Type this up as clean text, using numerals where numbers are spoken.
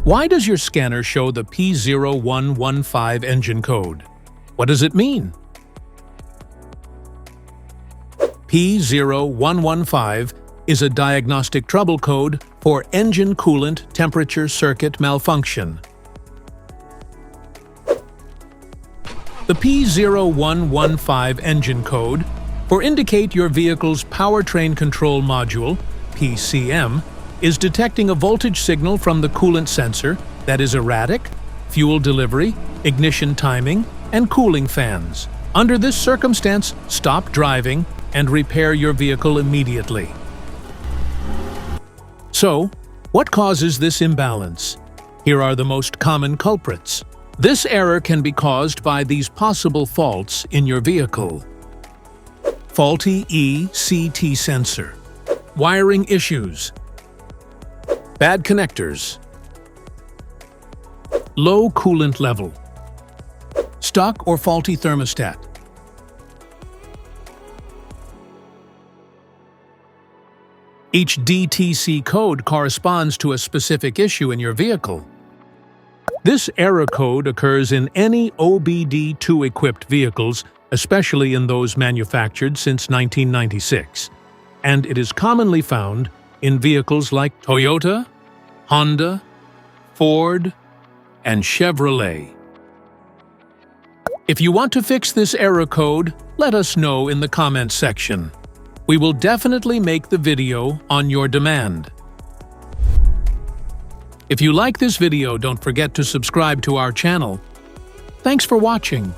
Why does your scanner show the P0115 engine code? What does it mean? P0115 is a diagnostic trouble code for engine coolant temperature circuit malfunction. The P0115 engine code for indicate your vehicle's powertrain control module, PCM, is detecting a voltage signal from the coolant sensor that is erratic, fuel delivery, ignition timing, and cooling fans. Under this circumstance, stop driving and repair your vehicle immediately. So, what causes this imbalance? Here are the most common culprits. This error can be caused by these possible faults in your vehicle. Faulty ECT sensor. Wiring issues. Bad connectors. Low coolant level. Stuck or faulty thermostat. Each DTC code corresponds to a specific issue in your vehicle. This error code occurs in any OBD2-equipped vehicles, especially in those manufactured since 1996, and it is commonly found in vehicles like Toyota, Honda, Ford, and Chevrolet. If you want to fix this error code, let us know in the comments section. We will definitely make the video on your demand. If you like this video, don't forget to subscribe to our channel. Thanks for watching.